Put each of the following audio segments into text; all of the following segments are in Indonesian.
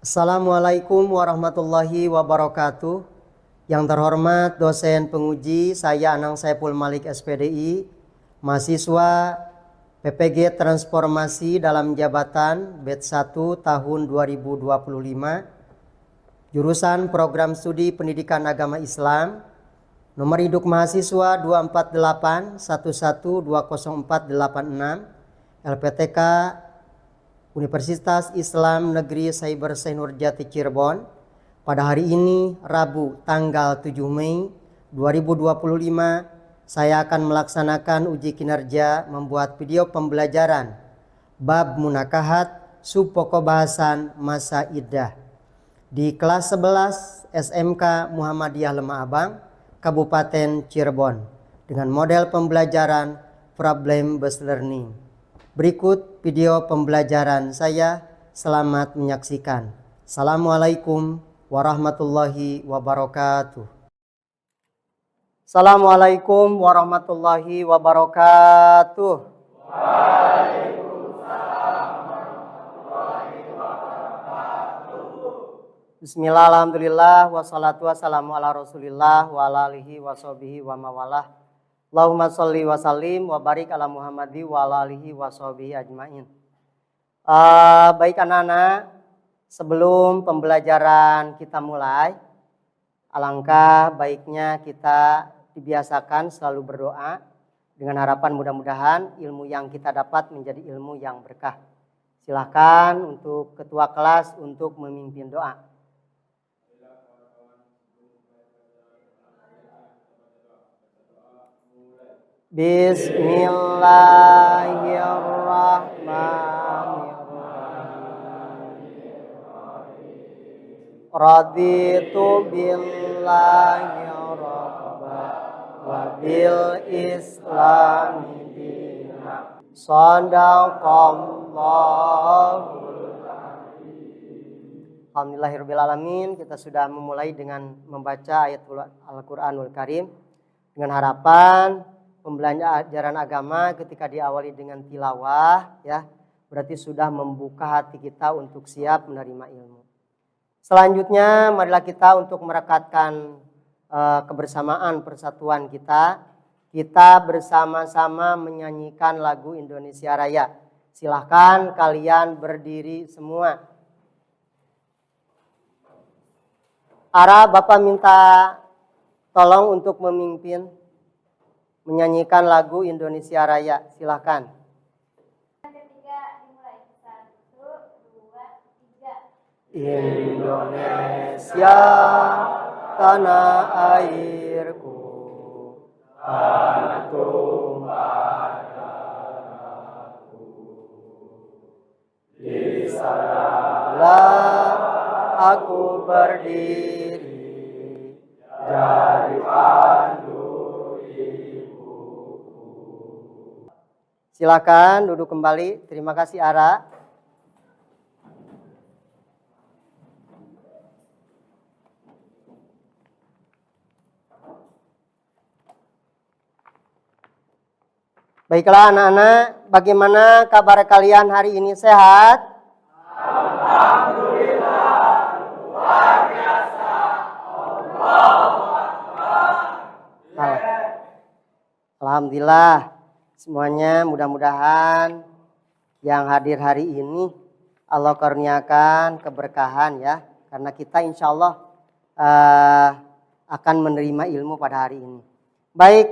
Assalamualaikum warahmatullahi wabarakatuh. Yang terhormat dosen penguji, saya Anang Saiful Malik SPDI, mahasiswa PPG Transformasi dalam Jabatan batch 1 tahun 2025, jurusan Program Studi Pendidikan Agama Islam, nomor induk mahasiswa 24811120486, LPTK Universitas Islam Negeri Cyber Senur Jati Cirebon. Pada hari ini, Rabu, tanggal 7 Mei 2025, saya akan melaksanakan uji kinerja membuat video pembelajaran Bab Munakahat, Subpokok Bahasan Masa Iddah di kelas 11 SMK Muhammadiyah Lemah Abang, Kabupaten Cirebon, dengan model pembelajaran Problem Based Learning. Berikut video pembelajaran saya. Selamat menyaksikan. Assalamualaikum warahmatullahi wabarakatuh. Assalamualaikum warahmatullahi wabarakatuh. Waalaikumsalam warahmatullahi wabarakatuh. Bismillah, alhamdulillah, wassalatu wassalamu ala rasulillah wa ala alihi wa sahbihi wa mawalah. Allahumma sholli wa sallim wa barik ala Muhammadi wa ala alihi wa sahbihi ajmain. Baik anak-anak, sebelum pembelajaran kita mulai, alangkah baiknya kita dibiasakan selalu berdoa dengan harapan mudah-mudahan ilmu yang kita dapat menjadi ilmu yang berkah. Silahkan untuk ketua kelas untuk memimpin doa. Bismillahirrahmanirrahim. Raditu billahi rabba wa bil islami dina. Shadaqallahul azim. Alhamdulillahirrahmanirrahim. Kita sudah memulai dengan membaca ayat Al-Quranul Karim dengan harapan pembelajaran agama ketika diawali dengan tilawah, ya, berarti sudah membuka hati kita untuk siap menerima ilmu. Selanjutnya, marilah kita untuk merekatkan kebersamaan persatuan kita. Kita bersama-sama menyanyikan lagu Indonesia Raya. Silahkan kalian berdiri semua. Ara, Bapak minta tolong untuk memimpin menyanyikan lagu Indonesia Raya. Silahkan. Ketiga dimulai. 1, 2, 3. Indonesia tanah airku, tanah tumpah darahku. Di sanalah aku berdiri jadi pandu. Silakan duduk kembali. Terima kasih Ara. Baiklah anak-anak, bagaimana kabar kalian hari ini, sehat? Alhamdulillah, luar biasa. Alhamdulillah. Semuanya mudah-mudahan yang hadir hari ini Allah karuniakan keberkahan, ya. Karena kita insya Allah akan menerima ilmu pada hari ini. Baik,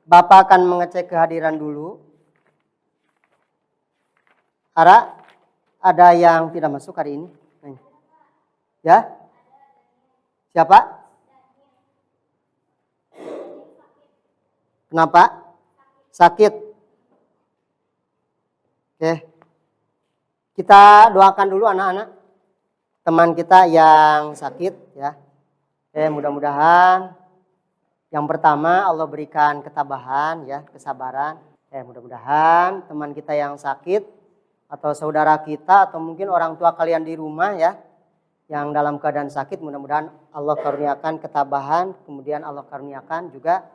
Bapak akan mengecek kehadiran dulu. Ara, ada yang tidak masuk hari ini? Ya? Siapa? Kenapa? Sakit. Oke, kita doakan dulu anak-anak teman kita yang sakit, ya. Oke, mudah-mudahan yang pertama Allah berikan ketabahan, ya, kesabaran. Mudah-mudahan teman kita yang sakit atau saudara kita atau mungkin orang tua kalian di rumah, ya, yang dalam keadaan sakit, mudah-mudahan Allah karuniakan ketabahan, kemudian Allah karuniakan juga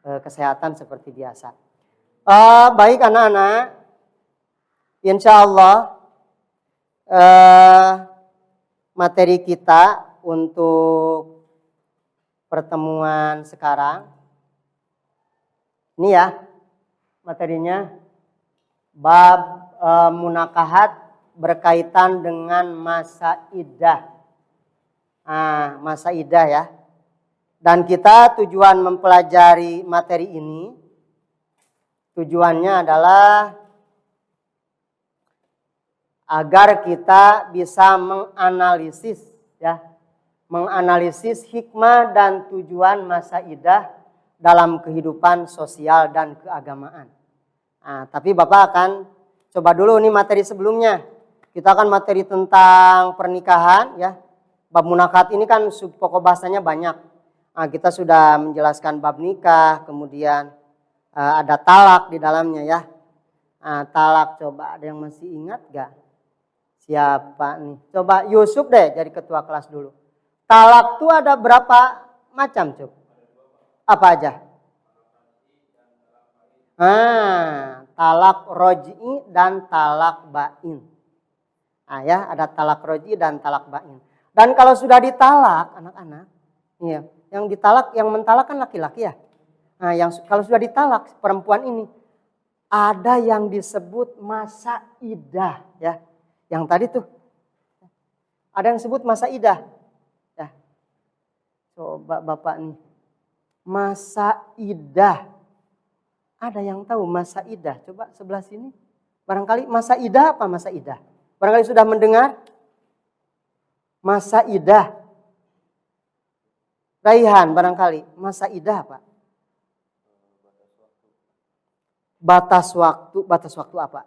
kesehatan seperti biasa. Baik anak-anak. Insya Allah materi kita untuk pertemuan sekarang. Ini ya materinya, bab munakahat berkaitan dengan masa iddah. Masa iddah ya. Dan kita tujuan mempelajari materi ini, tujuannya adalah agar kita bisa menganalisis ya, menganalisis hikmah dan tujuan masa iddah dalam kehidupan sosial dan keagamaan. Tapi Bapak akan coba dulu nih materi sebelumnya. Kita akan materi tentang pernikahan ya. Bab munakahat ini kan pokok bahasanya banyak. Kita sudah menjelaskan bab nikah, kemudian ada talak di dalamnya ya. Talak, coba ada yang masih ingat gak? Siapa nih? Coba Yusuf deh jadi ketua kelas dulu. Talak tuh ada berapa macam, Cuk? Apa aja? Talak roj'i dan talak bain. Ya, ada talak roj'i dan talak bain. Dan kalau sudah ditalak, anak-anak, iya, yang ditalak, yang mentalak kan laki-laki ya. Kalau sudah ditalak perempuan ini, ada yang disebut masa iddah ya. Yang tadi tuh ada yang disebut masa iddah. Ya. Coba Bapak nih, masa iddah. Ada yang tahu masa iddah? Coba sebelah sini. Barangkali masa iddah apa masa iddah? Barangkali sudah mendengar masa iddah. Raihan barangkali masa iddah apa? Batas waktu apa?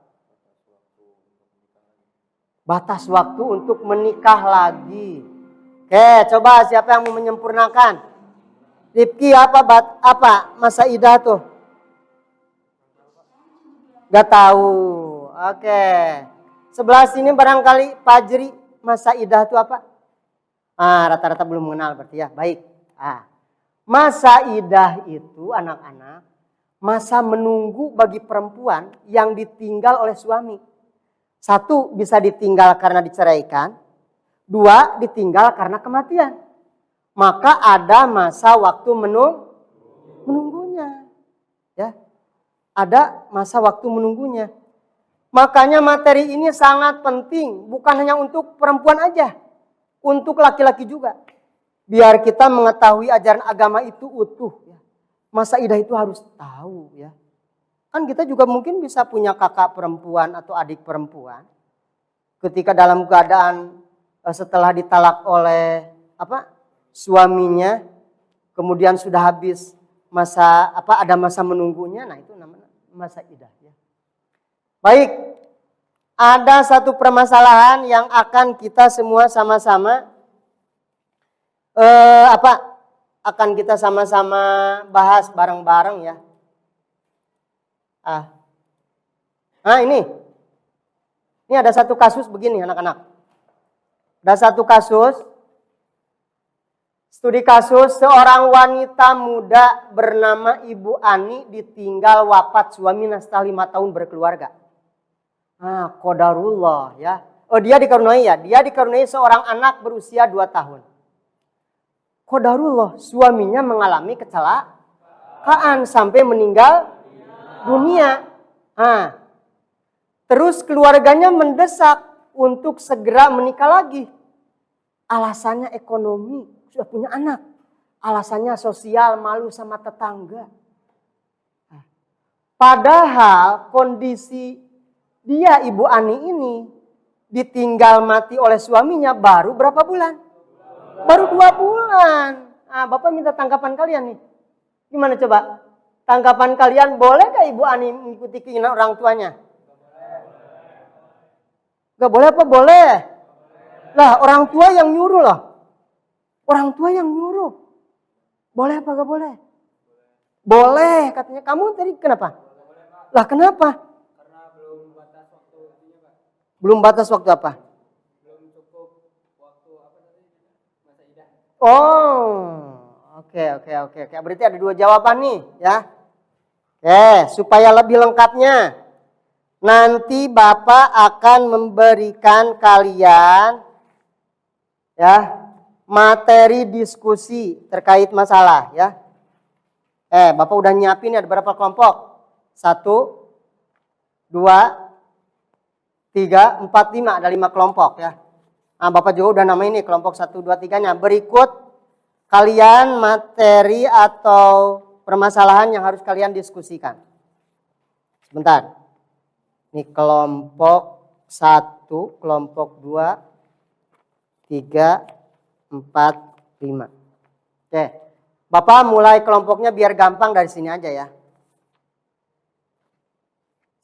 Batas waktu untuk menikah lagi. Oke, coba siapa yang mau menyempurnakan? Rifki apa masa iddah tuh? Gak tahu. Oke. Sebelah sini barangkali Fajri, masa iddah itu apa? Rata-rata belum mengenal berarti ya. Baik. Masa iddah itu anak-anak, masa menunggu bagi perempuan yang ditinggal oleh suami. Satu, bisa ditinggal karena diceraikan. Dua, ditinggal karena kematian. Maka ada masa waktu menunggunya. Ya. Ada masa waktu menunggunya. Makanya materi ini sangat penting, bukan hanya untuk perempuan aja, untuk laki-laki juga. Biar kita mengetahui ajaran agama itu utuh. Ya. Masa iddah itu harus tahu ya. Kan kita juga mungkin bisa punya kakak perempuan atau adik perempuan. Ketika dalam keadaan setelah ditalak oleh suaminya, kemudian sudah habis ada masa menunggunya, nah itu namanya masa iddah ya. Baik, ada satu permasalahan yang akan kita semua sama-sama akan kita sama-sama bahas bareng-bareng ya. Ini ada satu kasus begini anak-anak. Ada satu kasus, studi kasus seorang wanita muda bernama Ibu Ani ditinggal wafat suaminya setelah 5 tahun berkeluarga. Qadarullah ya. Dia dikaruniai seorang anak berusia 2 tahun. Qadarullah, suaminya mengalami kecelakaan sampai meninggal dunia. Terus keluarganya mendesak untuk segera menikah lagi. Alasannya ekonomi, sudah punya anak. Alasannya sosial, malu sama tetangga. Padahal kondisi dia, Ibu Ani ini, ditinggal mati oleh suaminya baru berapa bulan? Baru 2 bulan. Bapak minta tanggapan kalian nih. Gimana coba? Tanggapan kalian, boleh gak Ibu Ani mengikuti keinginan orang tuanya? Gak boleh apa boleh? Lah orang tua yang nyuruh loh. Orang tua yang nyuruh. Boleh apa gak boleh? Boleh katanya. Kamu tadi kenapa? Lah kenapa? Karena belum batas waktu Pak. Belum batas waktu apa? Belum cukup waktu masa iddah. Oke. Berarti ada 2 jawaban nih ya. Supaya lebih lengkapnya, nanti Bapak akan memberikan kalian Ya, materi diskusi terkait masalah ya. Bapak udah nyiapin ada berapa kelompok? 1, 2, 3, 4, 5. Ada 5 kelompok ya. Nah, Bapak juga udah namain ini kelompok 1, 2, 3-nya. Berikut kalian materi atau permasalahan yang harus kalian diskusikan. Sebentar. Ini kelompok 1, kelompok 2, 3, 4, 5. Oke. Bapak mulai kelompoknya biar gampang dari sini aja ya.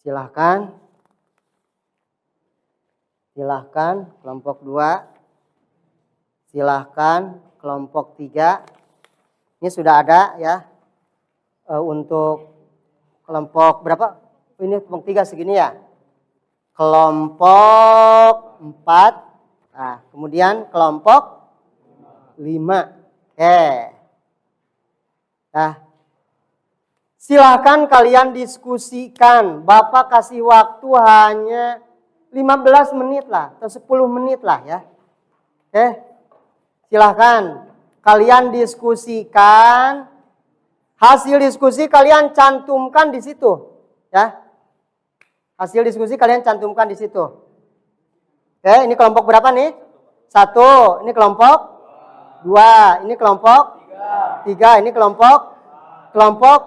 Silahkan. Silahkan kelompok 2. Silahkan kelompok 3. Ini sudah ada ya. Untuk kelompok berapa? Ini kelompok 3 segini ya. Kelompok 4. Nah, kemudian kelompok 5. Oke. Nah, silahkan kalian diskusikan. Bapak kasih waktu hanya 15 menit lah atau 10 menit lah ya. Oke. Silahkan kalian diskusikan. Hasil diskusi kalian cantumkan di situ ya. Hasil diskusi kalian cantumkan di situ. Oke, ini kelompok berapa nih? 1, ini kelompok 2, ini kelompok 3, ini kelompok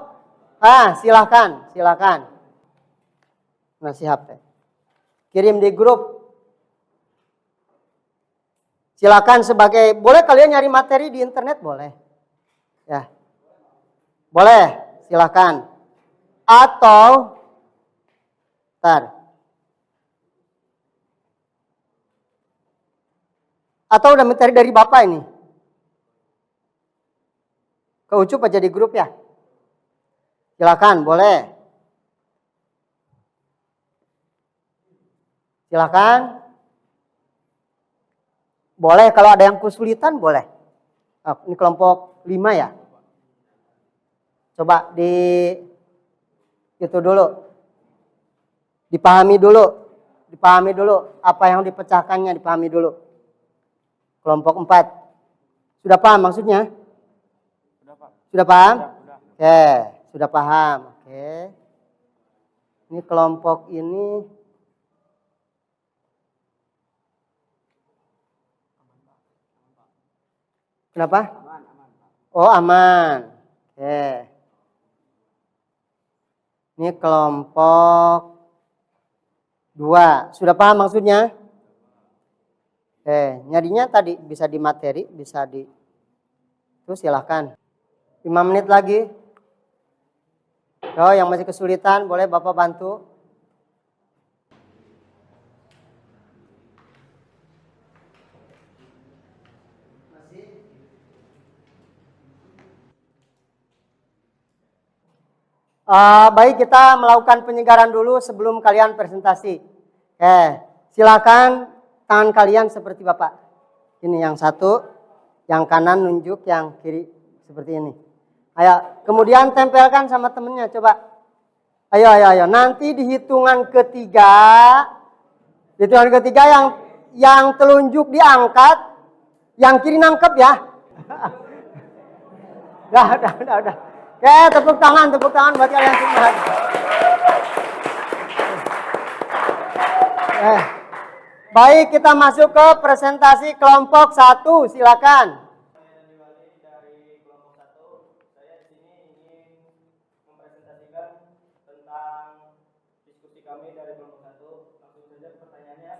silahkan nasihat kirim di grup. Silakan sebagai, boleh kalian nyari materi di internet boleh ya, boleh silakan, atau udah materi dari Bapak ini ke Ucup aja di grup ya. Silakan, boleh. Silakan. Boleh kalau ada yang kesulitan boleh. Ini kelompok 5 ya. Coba itu dulu. Dipahami dulu apa yang dipecahkannya, dipahami dulu. Kelompok 4. Sudah paham maksudnya? Sudah paham? Oke, sudah paham. Oke. Ini kelompok ini kenapa? Oh, aman. Oke. Ini kelompok 2. Sudah paham maksudnya? Nyarinya tadi bisa di materi, bisa di itu silahkan. 5 menit lagi. Yang masih kesulitan boleh Bapak bantu. Baik, kita melakukan penyegaran dulu sebelum kalian presentasi. Silakan tangan kalian seperti Bapak. Ini yang satu, yang kanan nunjuk, yang kiri seperti ini. Ayo, kemudian tempelkan sama temennya, coba. Ayo. Nanti di hitungan ketiga yang telunjuk diangkat, yang kiri nangkep ya. Udah. Oke, tepuk tangan buat kalian semua. Baik, kita masuk ke presentasi kelompok 1, silakan. Dari kelompok 1, saya di sini ingin mempresentasikan tentang diskusi kami dari kelompok 1. Langsung saja pertanyaannya.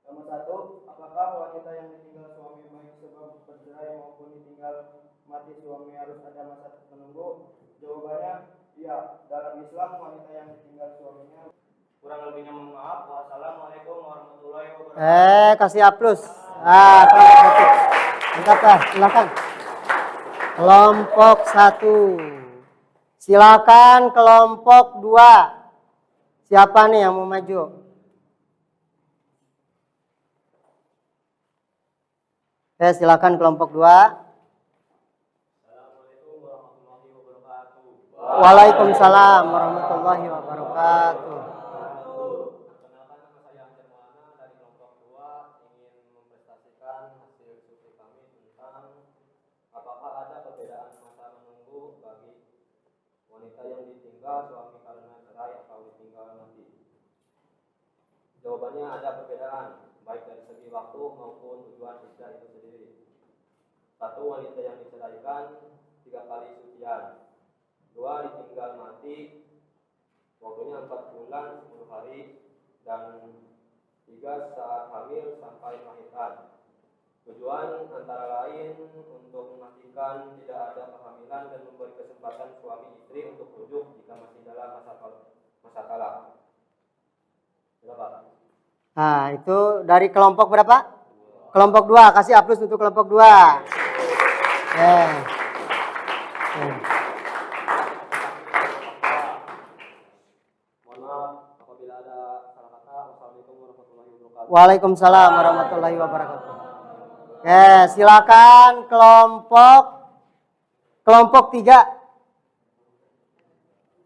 Nomor 1, apakah wanita yang ditinggal suami baik sebab bercerai maupun ditinggal mati suami harus ada masa menunggu? Jawabannya iya. Dalam Islam wanita yang ditinggal suaminya, kurang lebihnya mohon maaf. Wassalamualaikum warahmatullahi wabarakatuh. Kasih aplaus. Mantap lah, silakan. Kelompok 1. Silakan kelompok 2. Siapa nih yang mau maju? Silakan kelompok 2. Waalaikumsalam warahmatullahi wabarakatuh. Perkenalkan, nama saya Anjar Maulana dari kelompok 2, ingin mempresentasikan Jawabannya ada perbedaan, baik dari segi waktu maupun tujuan iddah itu sendiri. Satu, wanita yang diceraikan 3 kali sucian. 2, ditinggal mati, waktunya 4 bulan 10 hari. Dan 3, saat hamil sampai melahirkan. Tujuan antara lain untuk memastikan tidak ada kehamilan dan memberi kesempatan suami istri untuk rujuk jika masih dalam masa talak. Berapa? Nah, itu dari kelompok berapa? Kelompok 2. Kasih A+ untuk kelompok 2. Mohon maaf apabila ada salah kata. Wassalamualaikum warahmatullahi wabarakatuh. Waalaikumsalam warahmatullahi wabarakatuh. Silakan kelompok 3.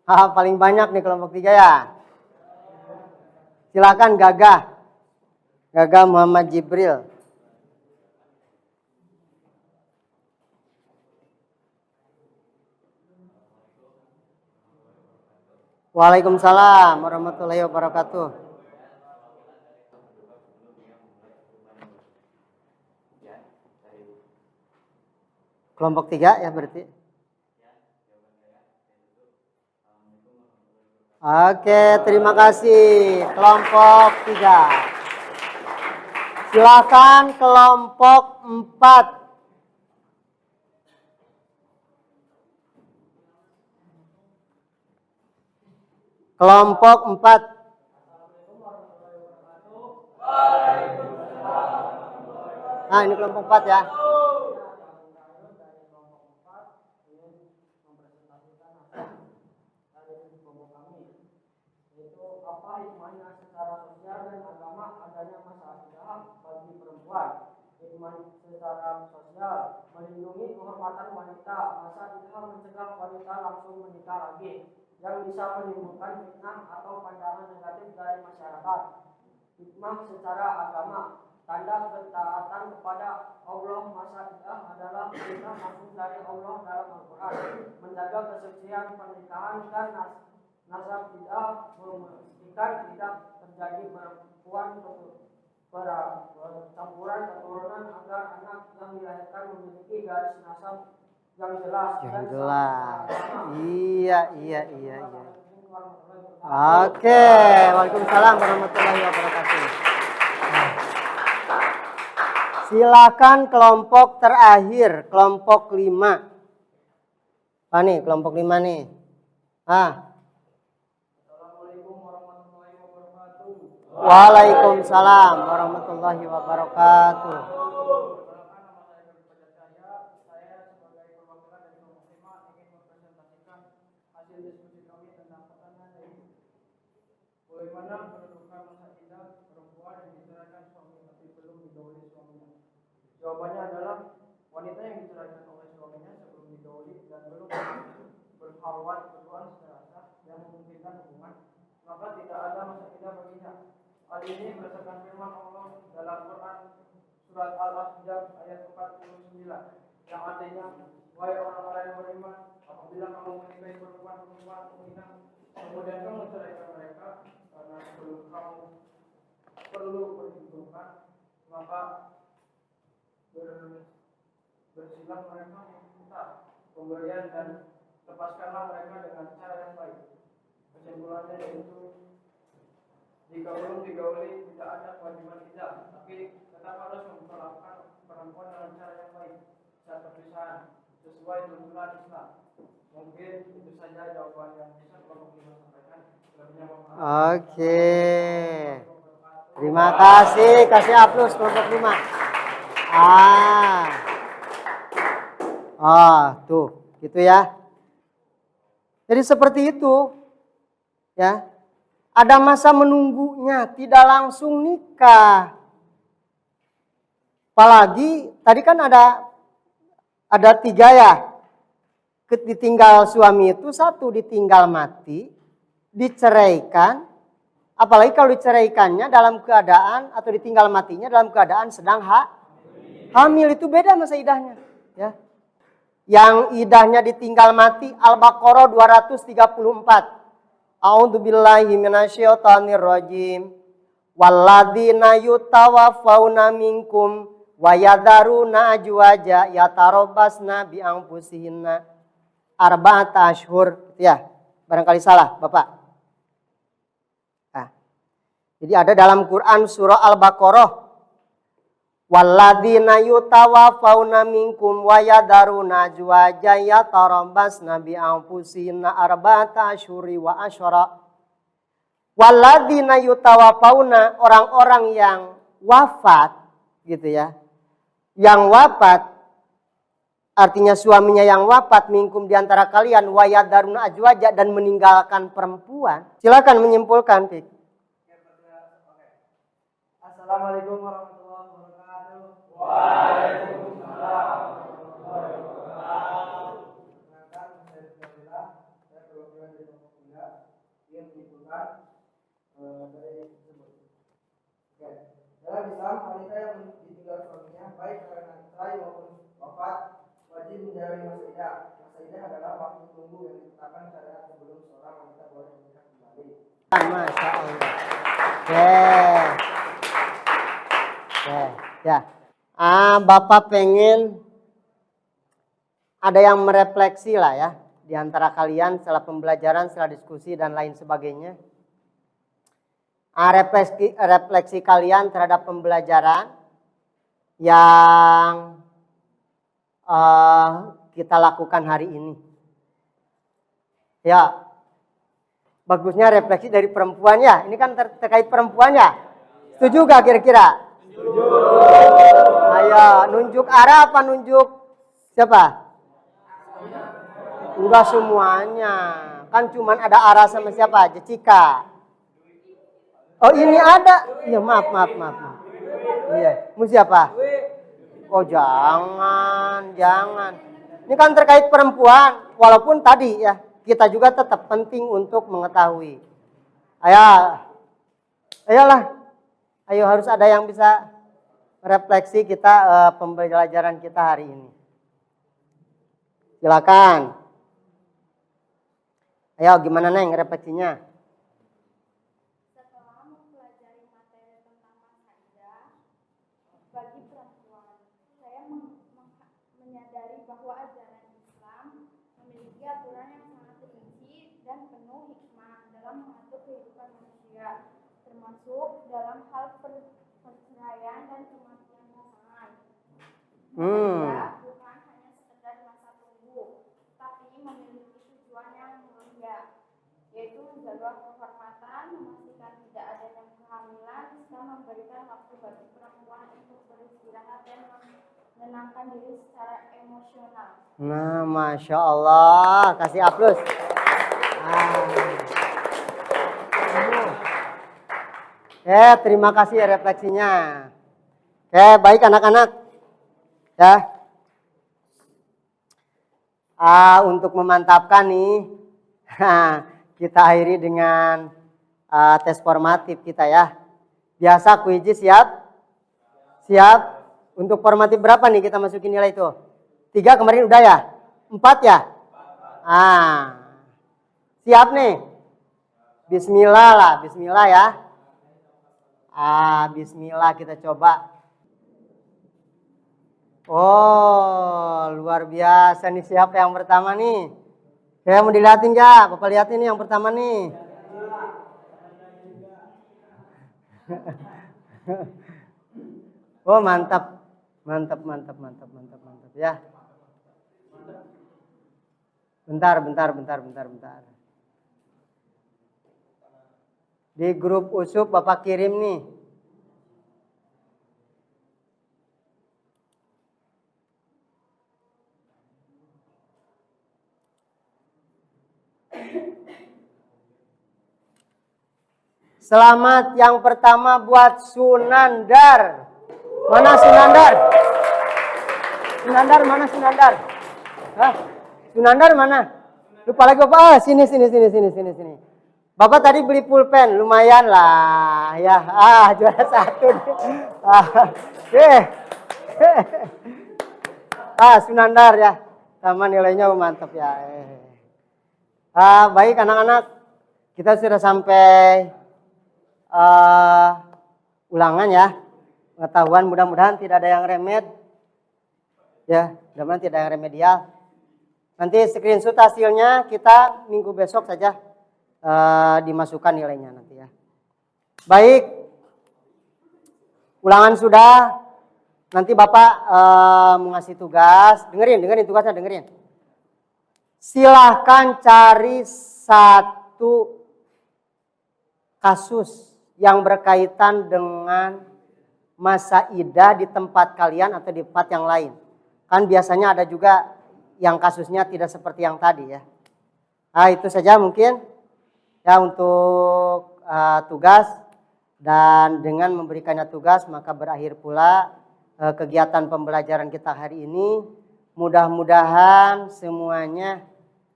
Paling banyak nih kelompok 3 ya. Silakan Gagah Muhammad Jibril. Waalaikumsalam warahmatullahi wabarakatuh. Kelompok 3 ya berarti. Oke, terima kasih. Kelompok 3. Silakan kelompok 4. Kelompok 4. Nah, ini kelompok 4 ya. Apa hikmahnya secara sosial dan agama adanya masa iddah bagi perempuan? Hikmah secara sosial melindungi kehormatan wanita. Masa iddah mencegah wanita langsung menikah lagi yang bisa menimbulkan fitnah atau pandangan negatif dari masyarakat. Hikmah secara agama, tanda ketaatan kepada Allah. Masa iddah adalah perintah langsung dari Allah dalam Al-Quran, menjaga kesucian pernikahan dan nasab iddah, memastikan tidak terjadi perempuan campuran keturunan agar anak yang dilahirkan memiliki garis nasab yang jelas. Iya. Oke, waalaikumsalam warahmatullahi wabarakatuh. Silakan kelompok terakhir, kelompok 5. Apa nih kelompok 5 nih? Assalamualaikum warahmatullahi wabarakatuh. Waalaikumsalam warahmatullahi wabarakatuh. Saya sebagai perwakilan dari kelompok 5 ingin mempresentasikan hasil diskusi kami tentang pertanyaan ini. Bagaimana menentukan masa iddah perempuan yang diceraikan suami tapi belum digauli suaminya? Jawabannya adalah wanita yang diceraikan oleh suaminya sebelum digauli dan belum berhalwat berduaan secara sah yang memungkinkan hubungan, maka tidak ada masa iddah baginya. Hal ini berdasarkan firman Allah dalam Quran surat Al-Ahzab ayat 49 yang artinya, wahai orang-orang yang beriman, apabila kamu menikahi perempuan mukminah kemudian kamu ceraikan mereka karena sebelum kamu perlu perhitungan, maka bersilah mereka minta pemberian dan lepaskanlah mereka dengan cara yang baik. Kesimpulannya yaitu, jika belum digauli tidak ada kewajiban iddah, tapi tetap harus memperlakukan perempuan dengan cara yang baik saat perpisahan sesuai tuntunan Islam. Mungkin itu saja jawaban yang bisa kelompok 5 sampaikan. Oke. Terima kasih. Kasih A+ kelompok 5. Tuh, gitu ya. Jadi seperti itu, ya. Ada masa menunggunya, tidak langsung nikah. Apalagi tadi kan ada 3 ya. Ditinggal suami itu 1 ditinggal mati, diceraikan. Apalagi kalau diceraikannya dalam keadaan atau ditinggal matinya dalam keadaan sedang hamil, itu beda masa idahnya, ya. Yang idahnya ditinggal mati Al-Baqarah 234. A'udzubillahi minasyaitonirrajim. Walladzina yutawaffawna minkum wa yadaruna ajwaja yatarabbasna bi anfusihinna arba'ata ashhur. Ya, barangkali salah, Bapak. Nah, jadi ada dalam Quran surah Al-Baqarah, walladzina yutawaffawna minkum wa yadaruna ajwaja yatarabbasna bi anfusihinna arba'ata ashhuri wa asyara. Walladzina yutawaffawna, orang-orang yang wafat gitu ya. Yang wafat artinya suaminya yang wafat minkum di antara kalian wa yadaruna ajwaja dan meninggalkan perempuan. Silakan menyimpulkan, Fik. Assalamualaikum warahmatullahi wabarakatuh. Waalaikumsalam warahmatullahi wabarakatuh. Perkenalkan, saya Bismillah. Saya perwakilan dari Kelompok Bunda yang menyimpulkan dari tersebut. Oke. Dalam Islam, wanita yang ditinggal suaminya baik karena cerai maupun wafat wajib menjalani masa idah. Masa idah adalah waktu tunggu yang ditetapkan syariat sebelum seorang wanita boleh menikah kembali. Masya Allah. Ya. Bapak pengen ada yang merefleksi lah ya di antara kalian setelah pembelajaran, setelah diskusi dan lain sebagainya. Refleksi kalian terhadap pembelajaran yang kita lakukan hari ini. Ya, bagusnya refleksi dari perempuan ya. Ini kan terkait perempuan ya. Setuju gak kira-kira? Setuju. Ayo, nunjuk arah apa nunjuk siapa? Enggak semuanya. Kan cuman ada arah sama siapa? Jessica. Oh ini ada. Iya maaf. Iya, mau siapa? Oh jangan. Ini kan terkait perempuan. Walaupun tadi ya, kita juga tetap penting untuk mengetahui. Ayolah. Ayo harus ada yang bisa refleksi kita pembelajaran kita hari ini. Silakan. Ayo gimana Neng refleksinya? Setelah mempelajari materi tentang masa bagi perempuan, saya menyadari bahwa ajaran Islam memiliki aturan yang sangat rinci dan penuh hikmah dalam mengatur kehidupan manusia, termasuk dalam hal perceraian dan kematian pasangan. Bukan hanya sekedar masa tunggu, tapi memiliki tujuan yang mulia, yaitu menjaga kehormatan, memastikan tidak adanya kehamilan, serta memberikan waktu bagi perempuan untuk beristirahat dan menenangkan diri secara emosional. Nah, Masya Allah. Kasih aplaus. Terima kasih refleksinya. Baik anak-anak. Ya. Untuk memantapkan nih, kita akhiri dengan tes formatif kita ya. Biasa kuis siap? Siap? Untuk formatif berapa nih kita masukin nilai itu? 3 kemarin udah ya? 4 ya? Siap nih? Bismillah lah, bismillah ya. Bismillah kita coba. Oh, luar biasa nih. Siapa yang pertama nih? Saya mau dilihatin ya, Bapak lihatin nih yang pertama nih. Oh, mantap ya. Bentar. Di grup Usup Bapak kirim nih. Selamat yang pertama buat Sunandar. Mana Sunandar? Sunandar mana Sunandar? Sunandar mana? Lupa lagi Bapak. Sini. Bapak tadi beli pulpen, lumayan lah ya. Juara 1. Sunandar ya. Sama nilainya mantap ya. Baik anak-anak, kita sudah sampai ulangan ya. Pengetahuan mudah-mudahan tidak ada yang remed. Ya, mudah-mudahan tidak ada yang remedial. Nanti screenshot hasilnya kita minggu besok saja dimasukkan nilainya nanti ya. Baik, ulangan sudah. Nanti Bapak mau ngasih tugas. Dengerin tugasnya, dengerin. Silahkan cari satu kasus yang berkaitan dengan masa idah di tempat kalian atau di tempat yang lain. Kan biasanya ada juga yang kasusnya tidak seperti yang tadi ya. Nah, itu saja mungkin ya untuk tugas. Dan dengan memberikannya tugas maka berakhir pula kegiatan pembelajaran kita hari ini. Mudah-mudahan semuanya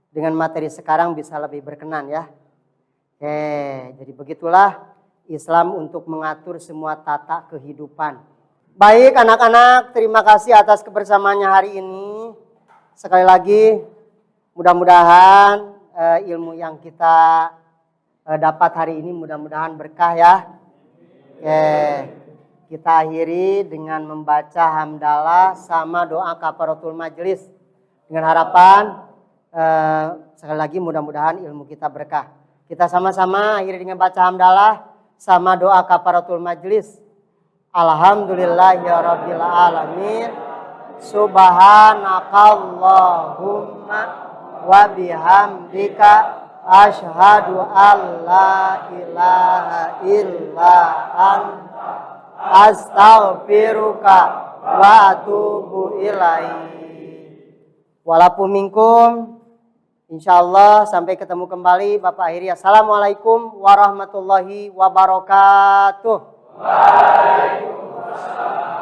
dengan materi sekarang bisa lebih berkenan ya. Jadi begitulah Islam untuk mengatur semua tata kehidupan. Baik anak-anak, terima kasih atas kebersamaannya hari ini. Sekali lagi mudah-mudahan ilmu yang kita dapat hari ini mudah-mudahan berkah ya. Kita akhiri dengan membaca hamdalah sama doa kafaratul majelis. Dengan harapan sekali lagi mudah-mudahan ilmu kita berkah. Kita sama-sama akhiri dengan baca hamdalah sama doa kafaratul majelis. Alhamdulillahirabbil alamin. Subhanakallahumma wa bihamdika asyhadu an la ilaha illa anta astaghfiruka wa atubu ilaik. Walaupun minkum. Insyaallah sampai ketemu kembali. Bapak akhiri. Assalamualaikum warahmatullahi wabarakatuh. Waalaikumsalam.